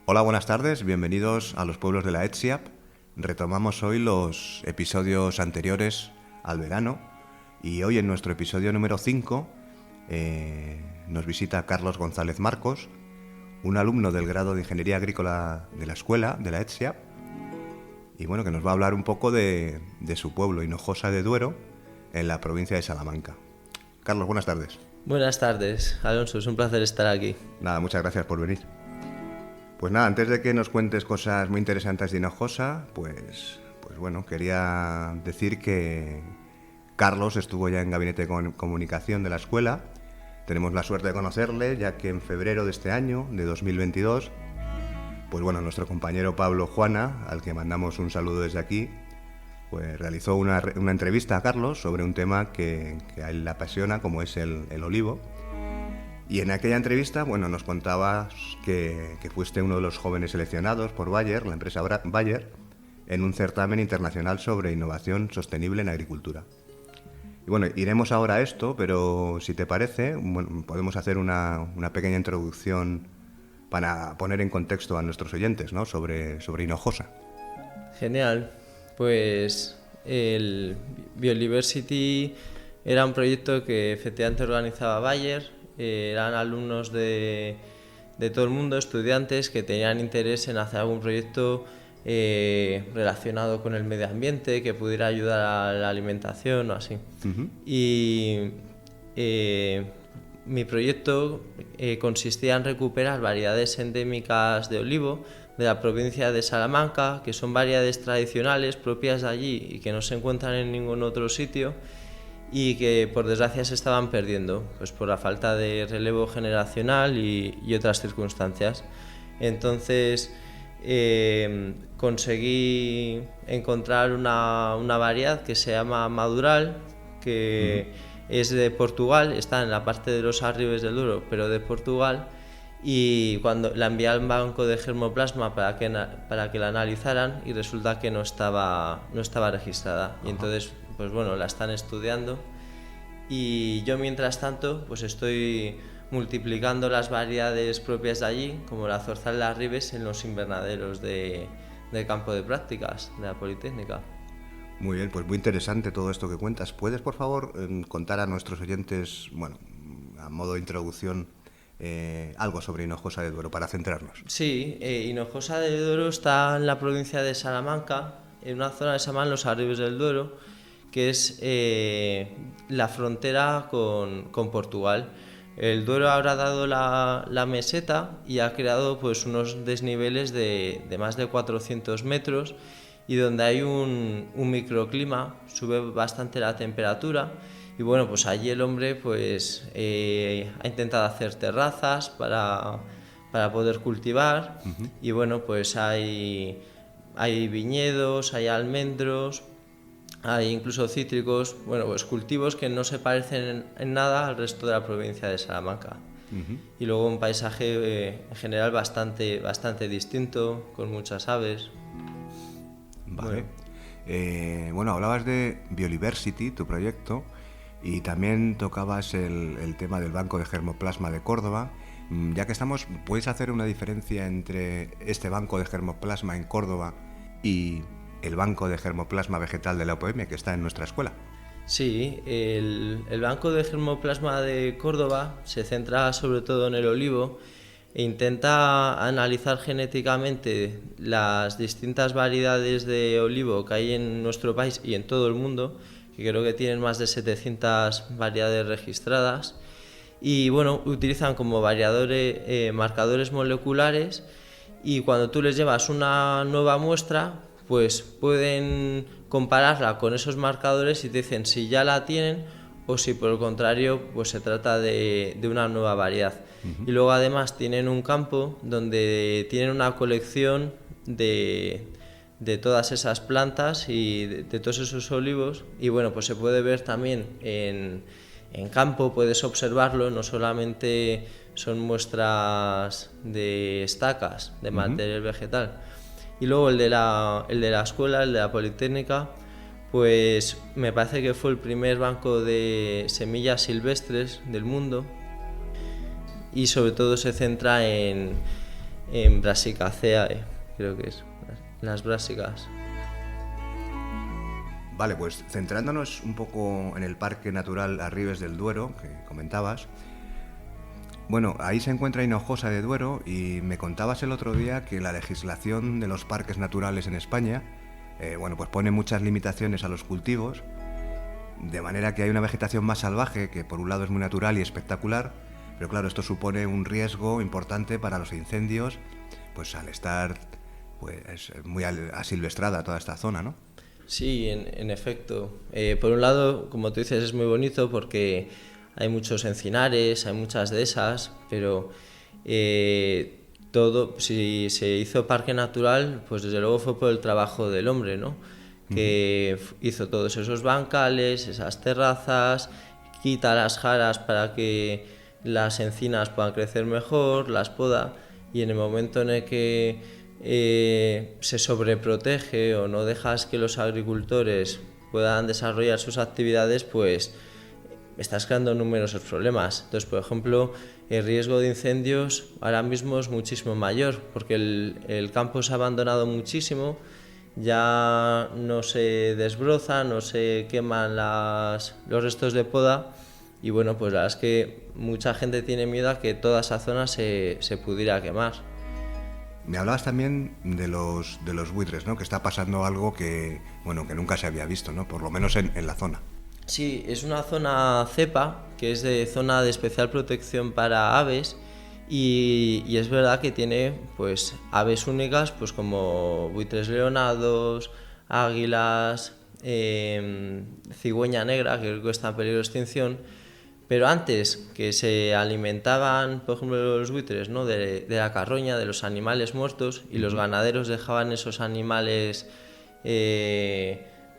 Hola, buenas tardes, bienvenidos a los pueblos de la ETSIAP. Retomamos hoy los episodios anteriores al verano y hoy en nuestro episodio número 5 nos visita Carlos González Marcos, un alumno del grado de Ingeniería Agrícola de la escuela, de la ETSIAP, y bueno, que nos va a hablar un poco de su pueblo, Hinojosa de Duero, en la provincia de Salamanca. Carlos, buenas tardes. Buenas tardes, Alonso, es un placer estar aquí. Nada, muchas gracias por venir. Pues nada, antes de que nos cuentes cosas muy interesantes de Hinojosa, pues bueno, quería decir que Carlos estuvo ya en Gabinete de Comunicación de la escuela. Tenemos la suerte de conocerle, ya que en febrero de este año, de 2022, pues bueno, nuestro compañero Pablo Juana, al que mandamos un saludo desde aquí, pues realizó una entrevista a Carlos sobre un tema que a él le apasiona, como es el olivo. Y en aquella entrevista, bueno, nos contabas que fuiste uno de los jóvenes seleccionados por Bayer, la empresa Bayer, en un certamen internacional sobre innovación sostenible en agricultura. Y bueno, iremos ahora a esto, pero si te parece, bueno, podemos hacer una pequeña introducción para poner en contexto a nuestros oyentes, ¿no? sobre Hinojosa. Genial, pues el Biodiversity era un proyecto que efectivamente organizaba Bayer. Eran alumnos de todo el mundo, estudiantes que tenían interés en hacer algún proyecto relacionado con el medio ambiente, que pudiera ayudar a la alimentación o así. Uh-huh. Y mi proyecto consistía en recuperar variedades endémicas de olivo de la provincia de Salamanca, que son variedades tradicionales propias de allí y que no se encuentran en ningún otro sitio, y que por desgracia se estaban perdiendo, pues por la falta de relevo generacional y otras circunstancias. Entonces conseguí encontrar una variedad que se llama Madural, que es de Portugal, está en la parte de los Arribes del Douro, pero de Portugal, y cuando la envié al banco de germoplasma para que la analizaran, y resulta que no estaba registrada. Y entonces, pues bueno, la están estudiando, y yo mientras tanto pues estoy multiplicando las variedades propias de allí, como la zorzal de Arribes, en los invernaderos del campo de prácticas de la Politécnica. Muy bien, pues muy interesante todo esto que cuentas. ¿Puedes, por favor, contar a nuestros oyentes, bueno, a modo de introducción, algo sobre Hinojosa de Duero para centrarnos? Sí, Hinojosa de Duero está en la provincia de Salamanca, en una zona que se llama los Arribes del Duero, que es la frontera con Portugal. El Duero habrá dado la meseta y ha creado pues unos desniveles de más de 400 metros, y donde hay un microclima, sube bastante la temperatura, y bueno, pues allí el hombre pues ha intentado hacer terrazas para poder cultivar. Uh-huh. Y bueno, pues hay viñedos, hay almendros, hay incluso cítricos, bueno, pues cultivos que no se parecen en nada al resto de la provincia de Salamanca. Uh-huh. Y luego un paisaje en general bastante distinto, con muchas aves. Vale. Bueno, hablabas de Biodiversity, tu proyecto, y también tocabas el tema del Banco de Germoplasma de Córdoba. Ya que estamos, ¿puedes hacer una diferencia entre este Banco de Germoplasma en Córdoba y el Banco de Germoplasma Vegetal de la UPM, que está en nuestra escuela? Sí, el Banco de Germoplasma de Córdoba se centra sobre todo en el olivo e intenta analizar genéticamente las distintas variedades de olivo que hay en nuestro país y en todo el mundo, que creo que tienen más de 700 variedades registradas, y bueno, utilizan como variadores marcadores moleculares, y cuando tú les llevas una nueva muestra, pues pueden compararla con esos marcadores y te dicen si ya la tienen o si por el contrario pues se trata de una nueva variedad. Uh-huh. Y luego además tienen un campo donde tienen una colección de todas esas plantas y de todos esos olivos, y bueno, pues se puede ver también en campo, puedes observarlo, no solamente son muestras de estacas de material vegetal. Y luego el de la escuela, el de la Politécnica, pues me parece que fue el primer banco de semillas silvestres del mundo, y sobre todo se centra en en Brassicaceae, creo que es, las brásicas. Vale, pues centrándonos un poco en el Parque Natural Arribes del Duero, que comentabas. Bueno, ahí se encuentra Hinojosa de Duero y me contabas el otro día que la legislación de los parques naturales en España, bueno, pues pone muchas limitaciones a los cultivos, de manera que hay una vegetación más salvaje que por un lado es muy natural y espectacular, pero claro, esto supone un riesgo importante para los incendios, pues al estar pues muy asilvestrada toda esta zona, ¿no? Sí, en efecto. Por un lado, como tú dices, es muy bonito porque hay muchos encinares, hay muchas dehesas, pero todo, si se hizo parque natural, pues desde luego fue por el trabajo del hombre, ¿no? Que hizo todos esos bancales, esas terrazas, quita las jaras para que las encinas puedan crecer mejor, las poda, y en el momento en el que se sobreprotege o no dejas que los agricultores puedan desarrollar sus actividades, pues estás creando numerosos problemas. Entonces, por ejemplo, el riesgo de incendios ahora mismo es muchísimo mayor porque el campo se ha abandonado muchísimo, ya no se desbroza, no se queman los restos de poda y bueno, pues la verdad es que mucha gente tiene miedo a que toda esa zona se pudiera quemar. Me hablabas también de los buitres, ¿no? Que está pasando algo que, bueno, que nunca se había visto, ¿no? Por lo menos en la zona. Sí, es una zona cepa, que es de zona de especial protección para aves y es verdad que tiene pues aves únicas pues como buitres leonados, águilas, cigüeña negra, que creo que está en peligro de extinción, pero antes que se alimentaban, por ejemplo, los buitres, ¿no? de la carroña, de los animales muertos, y los ganaderos dejaban esos animales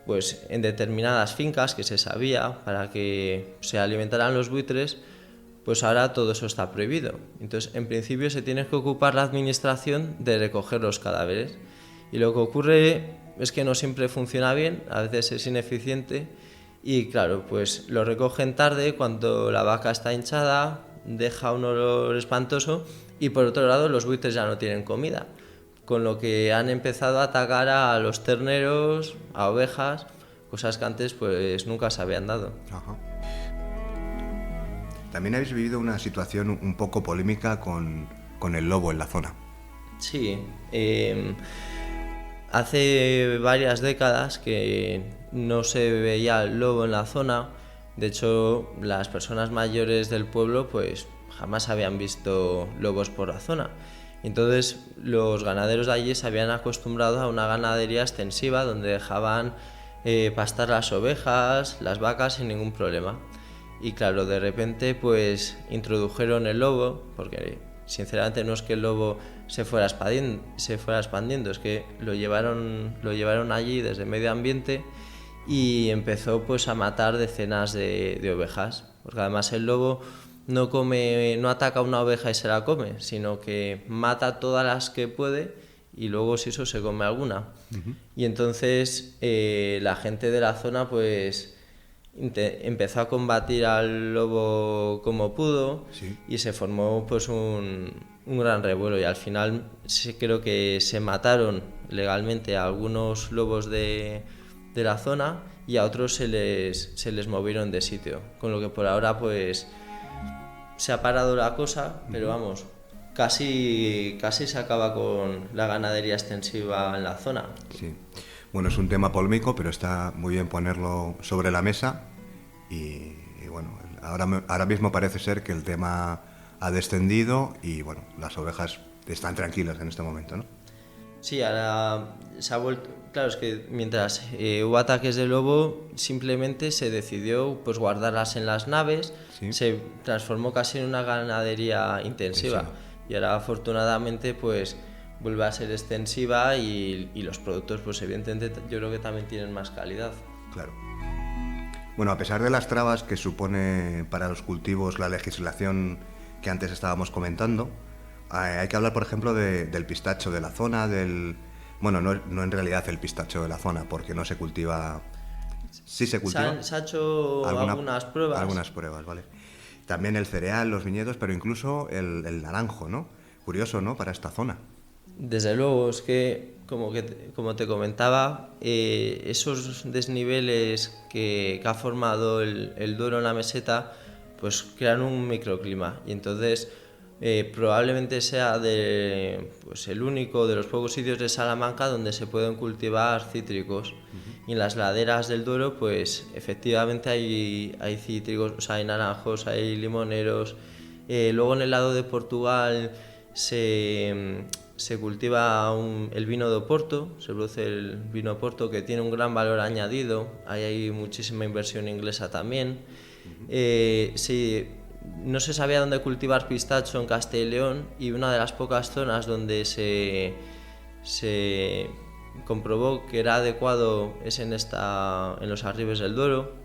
pues en determinadas fincas que se sabía para que se alimentaran los buitres, pues ahora todo eso está prohibido. Entonces, en principio se tiene que ocupar la administración de recoger los cadáveres. Y lo que ocurre es que no siempre funciona bien, a veces es ineficiente y claro, pues lo recogen tarde cuando la vaca está hinchada, deja un olor espantoso y por otro lado los buitres ya no tienen comida. Con lo que han empezado a atacar a los terneros, a ovejas, cosas que antes pues nunca se habían dado. Ajá. También habéis vivido una situación un poco polémica con el lobo en la zona. Sí, hace varias décadas que no se veía el lobo en la zona. De hecho, las personas mayores del pueblo pues jamás habían visto lobos por la zona. Entonces los ganaderos de allí se habían acostumbrado a una ganadería extensiva donde dejaban pastar las ovejas, las vacas sin ningún problema. Y claro, de repente pues introdujeron el lobo, porque sinceramente no es que el lobo se fuera expandiendo, es que lo llevaron allí desde medio ambiente y empezó pues a matar decenas de ovejas, porque además el lobo no ataca a una oveja y se la come, sino que mata todas las que puede y luego si eso se come alguna. Y entonces la gente de la zona pues empezó a combatir al lobo como pudo. Sí. Y se formó pues un gran revuelo y al final creo que se mataron legalmente a algunos lobos de la zona y a otros se les movieron de sitio, con lo que por ahora pues se ha parado la cosa, pero vamos, casi se acaba con la ganadería extensiva en la zona. Sí. Bueno, es un tema polémico, pero está muy bien ponerlo sobre la mesa y bueno, ahora mismo parece ser que el tema ha descendido y bueno, las ovejas están tranquilas en este momento, ¿no? Sí, ahora se ha vuelto... Claro, es que mientras hubo ataques de lobo, simplemente se decidió pues guardarlas en las naves, ¿sí? Se transformó casi en una ganadería intensiva. Sí. Y ahora afortunadamente pues vuelve a ser extensiva y los productos pues evidentemente yo creo que también tienen más calidad. Claro. Bueno, a pesar de las trabas que supone para los cultivos la legislación que antes estábamos comentando, hay que hablar, por ejemplo, del pistacho de la zona, bueno, no en realidad el pistacho de la zona, porque no se cultiva... ¿Sí se cultiva? Se ha hecho algunas pruebas. Algunas pruebas, vale. También el cereal, los viñedos, pero incluso el naranjo, ¿no? curioso, ¿no?, para esta zona. Desde luego, es que, como te comentaba, esos desniveles que ha formado el Duero en la meseta, pues crean un microclima, y entonces probablemente sea pues el único de los pocos sitios de Salamanca donde se pueden cultivar cítricos. Y en las laderas del Duero, pues efectivamente hay cítricos, o sea, hay naranjos, hay limoneros. Luego en el lado de Portugal se cultiva el vino de Oporto, se produce el vino de Oporto, que tiene un gran valor añadido. Ahí hay muchísima inversión inglesa también. No se sabía dónde cultivar pistacho en Castilla y León, y una de las pocas zonas donde se comprobó que era adecuado es en los Arribes del Duero.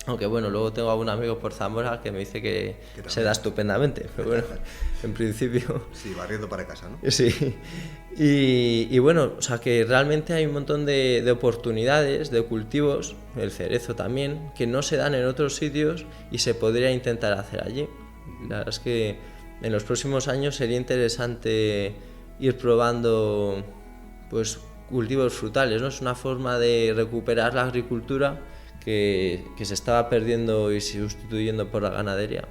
Aunque bueno, luego tengo a un amigo por Zamora que me dice que se da estupendamente, pero bueno, en principio... Sí, barriendo para casa, ¿no? Sí, y bueno, o sea que realmente hay un montón de oportunidades, de cultivos, el cerezo también, que no se dan en otros sitios y se podría intentar hacer allí. La verdad es que en los próximos años sería interesante ir probando pues cultivos frutales, ¿no? Es una forma de recuperar la agricultura que se estaba perdiendo y sustituyendo por la ganadería.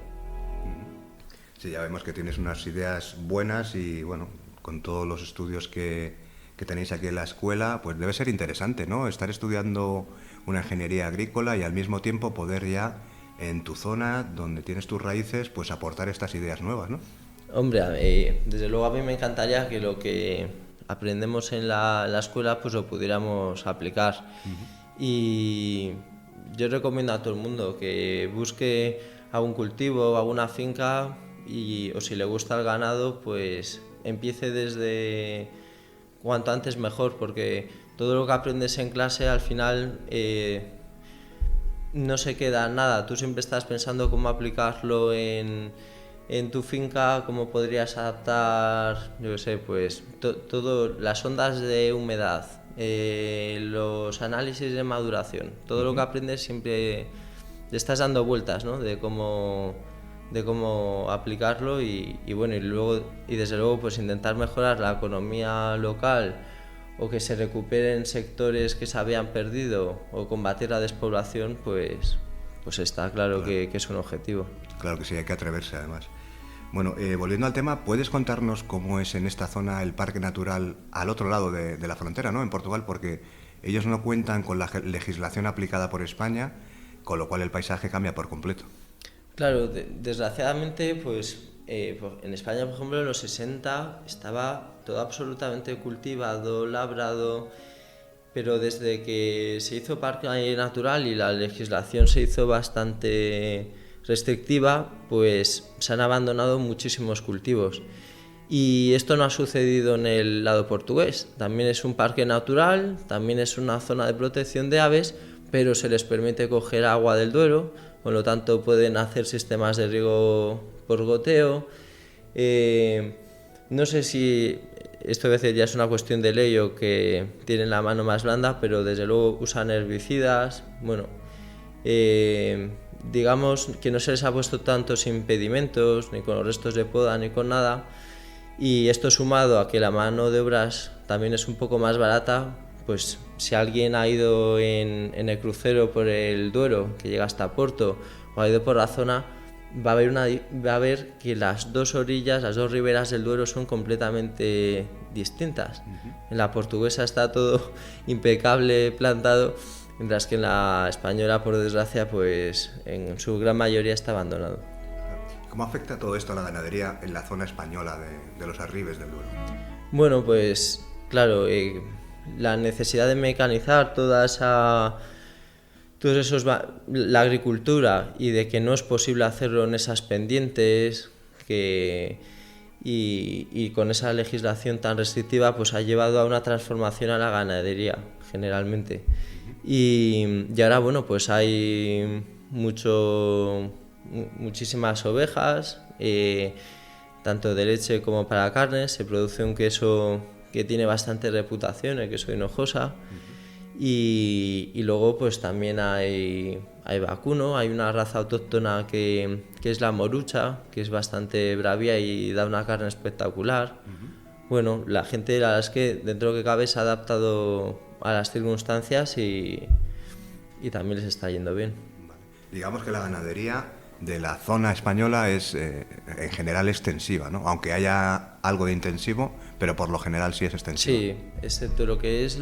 Sí, ya vemos que tienes unas ideas buenas y bueno, con todos los estudios que tenéis aquí en la escuela, pues debe ser interesante, ¿no?, estar estudiando una ingeniería agrícola y al mismo tiempo poder ya en tu zona, donde tienes tus raíces, pues aportar estas ideas nuevas, ¿no? Hombre, desde luego a mí me encantaría que lo que aprendemos en la escuela pues lo pudiéramos aplicar. Y yo recomiendo a todo el mundo que busque algún cultivo, alguna finca, o si le gusta el ganado, pues empiece desde cuanto antes mejor, porque todo lo que aprendes en clase al final no se queda en nada. Tú siempre estás pensando cómo aplicarlo en tu finca, cómo podrías adaptar, yo qué sé, pues todo, las ondas de humedad, los análisis de maduración, todo lo que aprendes siempre le estás dando vueltas, ¿no?, de cómo aplicarlo y bueno, y desde luego pues intentar mejorar la economía local, o que se recuperen sectores que se habían perdido, o combatir la despoblación, pues está claro que es un objetivo. Claro que sí, hay que atreverse además. Bueno, volviendo al tema, ¿puedes contarnos cómo es en esta zona el parque natural al otro lado de la frontera, ¿no?, en Portugal? Porque ellos no cuentan con la legislación aplicada por España, con lo cual el paisaje cambia por completo. Claro, desgraciadamente, pues en España, por ejemplo, en los 60 estaba todo absolutamente cultivado, labrado, pero desde que se hizo parque natural y la legislación se hizo bastante restrictiva, pues se han abandonado muchísimos cultivos. Y esto no ha sucedido en el lado portugués. También es un parque natural, también es una zona de protección de aves, pero se les permite coger agua del Duero, por lo tanto pueden hacer sistemas de riego por goteo. No sé si esto a veces ya es una cuestión de ley o que tienen la mano más blanda, pero desde luego usan herbicidas. Bueno, digamos que no se les ha puesto tantos impedimentos, ni con los restos de poda, ni con nada. Y esto sumado a que la mano de obras también es un poco más barata, pues si alguien ha ido en el crucero por el Duero, que llega hasta Porto, o ha ido por la zona, va a ver que las dos orillas, las dos riberas del Duero son completamente distintas. En la portuguesa está todo impecable, plantado, mientras que en la española, por desgracia, pues en su gran mayoría está abandonado. ¿Cómo afecta todo esto a la ganadería en la zona española de los Arribes del Duero? Bueno, pues claro, la necesidad de mecanizar la agricultura, y de que no es posible hacerlo en esas pendientes y con esa legislación tan restrictiva, pues ha llevado a una transformación a la ganadería generalmente. Y ahora bueno, pues hay muchísimas ovejas, tanto de leche como para carne. Se produce un queso que tiene bastante reputación, el queso Hinojosa. Y luego pues también hay vacuno, hay una raza autóctona que es la morucha, que es bastante bravía y da una carne espectacular. Bueno, la gente, la verdad es que dentro de lo que cabe se ha adaptado a las circunstancias y también les está yendo bien. Digamos que la ganadería de la zona española es en general extensiva, ¿no? Aunque haya algo de intensivo, pero por lo general sí es extensiva. Sí, excepto lo que es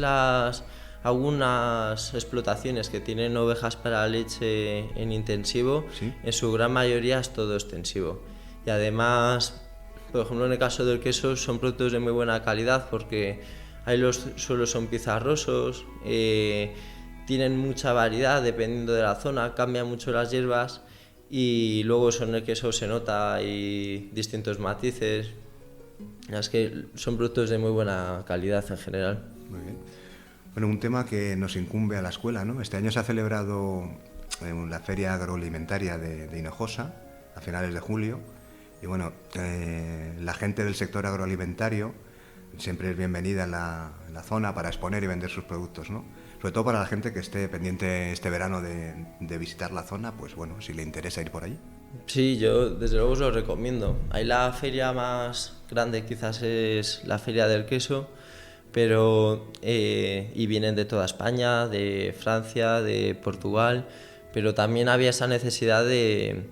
algunas explotaciones que tienen ovejas para leche en intensivo, ¿Sí? En su gran mayoría es todo extensivo. Y además, por ejemplo, en el caso del queso son productos de muy buena calidad porque ahí los suelos son pizarrosos, tienen mucha variedad dependiendo de la zona, cambian mucho las hierbas y luego en el queso se nota, hay distintos matices. Es que son productos de muy buena calidad en general. Muy bien. Bueno, un tema que nos incumbe a la escuela, ¿no? Este año se ha celebrado la Feria Agroalimentaria de Hinojosa a finales de julio y bueno, la gente del sector agroalimentario siempre es bienvenida en la zona para exponer y vender sus productos, ¿no? Sobre todo para la gente que esté pendiente este verano de visitar la zona, pues bueno, si le interesa ir por allí. Sí, yo desde luego os lo recomiendo. Ahí la feria más grande quizás es la Feria del Queso, pero y vienen de toda España, de Francia, de Portugal, pero también había esa necesidad de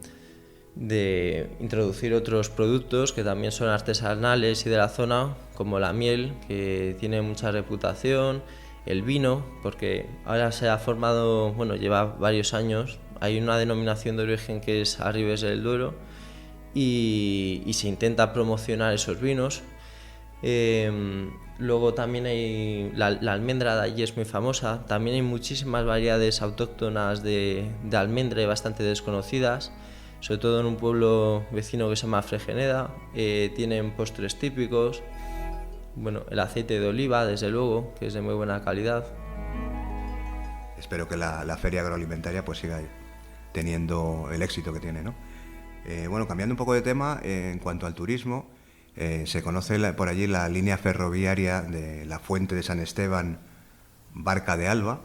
introducir otros productos que también son artesanales y de la zona, como la miel, que tiene mucha reputación, el vino, porque ahora se ha formado, bueno, lleva varios años, hay una denominación de origen que es Arribes del Duero y se intenta promocionar esos vinos. Luego también hay la almendra de allí es muy famosa, también hay muchísimas variedades autóctonas de almendra y bastante desconocidas, sobre todo en un pueblo vecino que se llama Fregeneda. Tienen postres típicos, bueno, el aceite de oliva desde luego, que es de muy buena calidad. Espero que la feria agroalimentaria pues siga teniendo el éxito que tiene, ¿no? Bueno, cambiando un poco de tema, en cuanto al turismo, se conoce por allí la línea ferroviaria de la Fuente de San Esteban, Barca de Alba,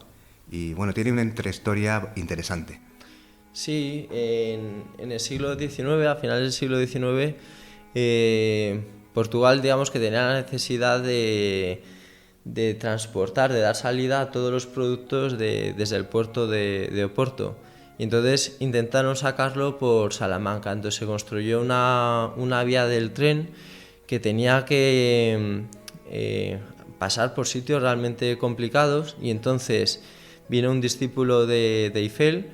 y bueno, tiene una intrahistoria interesante. Sí, en el siglo XIX, a finales del siglo XIX, Portugal, digamos que tenía la necesidad de transportar, de dar salida a todos los productos desde el puerto de Oporto. Y entonces intentaron sacarlo por Salamanca. Entonces se construyó una vía del tren que tenía que pasar por sitios realmente complicados, y entonces vino un discípulo de Eiffel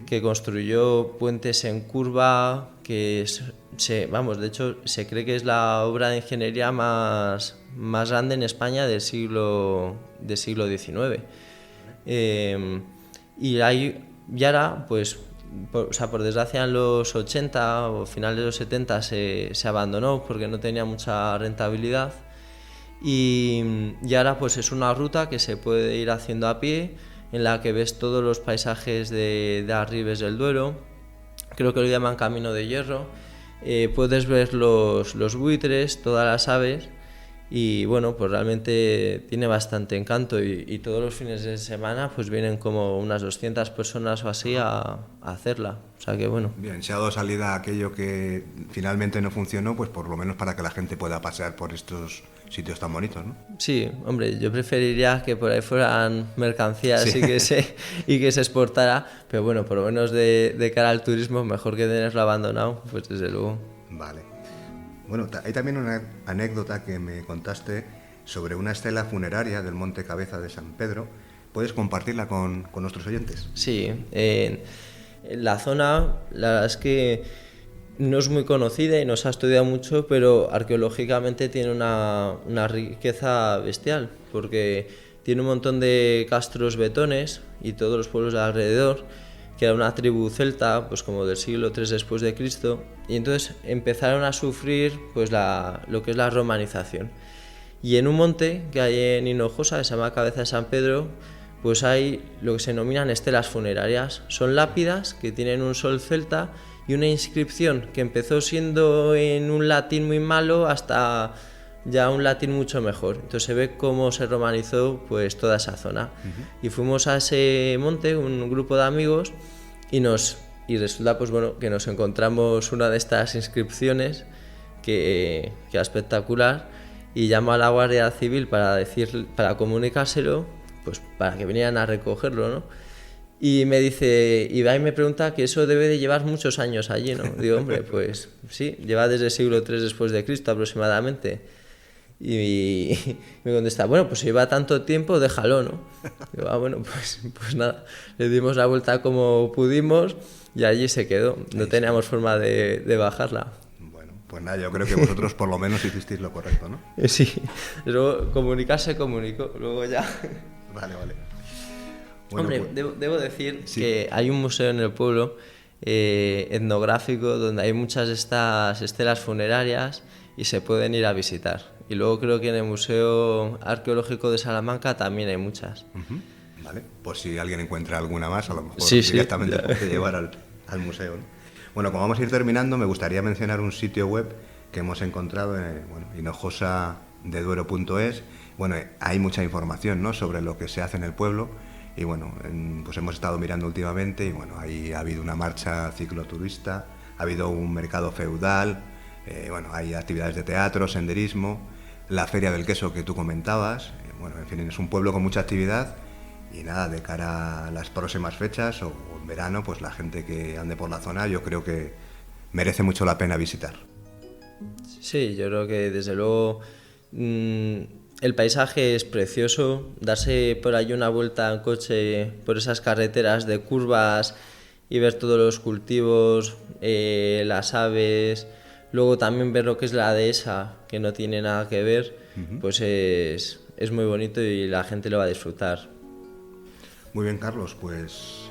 que construyó puentes en curva, que de hecho se cree que es la obra de ingeniería más grande en España del siglo XIX. Y ahora, pues, por desgracia en los 80 o finales de los 70 se abandonó porque no tenía mucha rentabilidad, y ahora pues es una ruta que se puede ir haciendo a pie, en la que ves todos los paisajes de Arribes del Duero, creo que lo llaman Camino de Hierro, puedes ver los buitres, todas las aves, y bueno, pues realmente tiene bastante encanto, y todos los fines de semana pues vienen como unas 200 personas o así a hacerla, o sea que bueno. Bien, se ha dado salida a aquello que finalmente no funcionó, pues por lo menos para que la gente pueda pasear por estos sitios tan bonitos, ¿no? Sí, hombre, yo preferiría que por ahí fueran mercancías, sí, y que se exportara, pero bueno, por lo menos de cara al turismo, mejor que tenerlo abandonado, pues desde luego. Vale. Bueno, hay también una anécdota que me contaste sobre una estela funeraria del Monte Cabeza de San Pedro. ¿Puedes compartirla con nuestros oyentes? Sí, en la zona, la verdad es que no es muy conocida y no se ha estudiado mucho, pero arqueológicamente tiene una riqueza bestial, porque tiene un montón de castros betones y todos los pueblos de alrededor, que era una tribu celta, pues como del siglo III después de Cristo, y entonces empezaron a sufrir pues lo que es la romanización. Y en un monte que hay en Hinojosa, que se llama Cabeza de San Pedro, pues hay lo que se denominan estelas funerarias. Son lápidas que tienen un sol celta y una inscripción que empezó siendo en un latín muy malo hasta ya un latín mucho mejor. Entonces se ve cómo se romanizó pues toda esa zona. Y fuimos a ese monte, un grupo de amigos, y resulta pues bueno que nos encontramos una de estas inscripciones que era espectacular, y llamo a la Guardia Civil para comunicárselo, pues para que vinieran a recogerlo, ¿no? Y me dice, y va y me pregunta que eso debe de llevar muchos años allí, ¿no? Digo, hombre, pues sí, lleva desde el siglo III después de Cristo aproximadamente. Y me contesta, bueno, pues si lleva tanto tiempo, déjalo, ¿no? Digo, bueno, pues nada, le dimos la vuelta como pudimos y allí se quedó. No teníamos forma de bajarla. Bueno, pues nada, yo creo que vosotros por lo menos hicisteis lo correcto, ¿no? Sí, luego comunicar se comunicó, luego ya... Vale. Bueno, hombre, pues, debo decir sí, que hay un museo en el pueblo etnográfico donde hay muchas de estas estelas funerarias y se pueden ir a visitar. Y luego creo que en el Museo Arqueológico de Salamanca también hay muchas. vale, pues si alguien encuentra alguna más, a lo mejor Sí, directamente puede llevar al museo, ¿no? Bueno, como vamos a ir terminando, me gustaría mencionar un sitio web que hemos encontrado en hinojosadeduero.es. Bueno, hay mucha información, ¿no?, sobre lo que se hace en el pueblo. Y bueno, pues hemos estado mirando últimamente y bueno, ahí ha habido una marcha cicloturista, ha habido un mercado feudal, bueno, hay actividades de teatro, senderismo, la feria del queso que tú comentabas, bueno, en fin, es un pueblo con mucha actividad y nada, de cara a las próximas fechas o en verano, pues la gente que ande por la zona yo creo que merece mucho la pena visitar. Sí, yo creo que desde luego el paisaje es precioso, darse por ahí una vuelta en coche por esas carreteras de curvas y ver todos los cultivos, las aves, luego también ver lo que es la dehesa, que no tiene nada que ver, pues es muy bonito y la gente lo va a disfrutar. Muy bien, Carlos, pues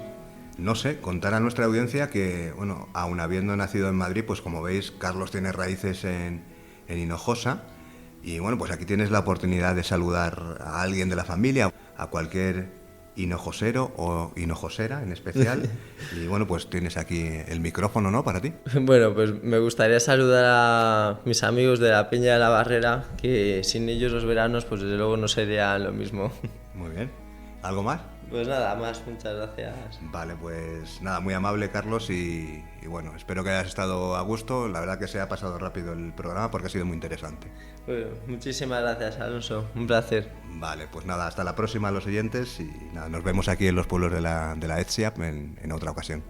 no sé, contar a nuestra audiencia que, bueno, aun habiendo nacido en Madrid, pues como veis, Carlos tiene raíces en Hinojosa. Y bueno, pues aquí tienes la oportunidad de saludar a alguien de la familia, a cualquier hinojosero o hinojosera en especial. Y bueno, pues tienes aquí el micrófono, ¿no?, para ti. Bueno, pues me gustaría saludar a mis amigos de la Peña de la Barrera, que sin ellos los veranos, pues desde luego no serían lo mismo. Muy bien. ¿Algo más? Pues nada más, muchas gracias. Vale, pues nada, muy amable, Carlos, y bueno, espero que hayas estado a gusto. La verdad que se ha pasado rápido el programa porque ha sido muy interesante. Bueno, muchísimas gracias, Alonso, un placer. Vale, pues nada, hasta la próxima a los oyentes y nada, nos vemos aquí en los pueblos de la Etziap en otra ocasión.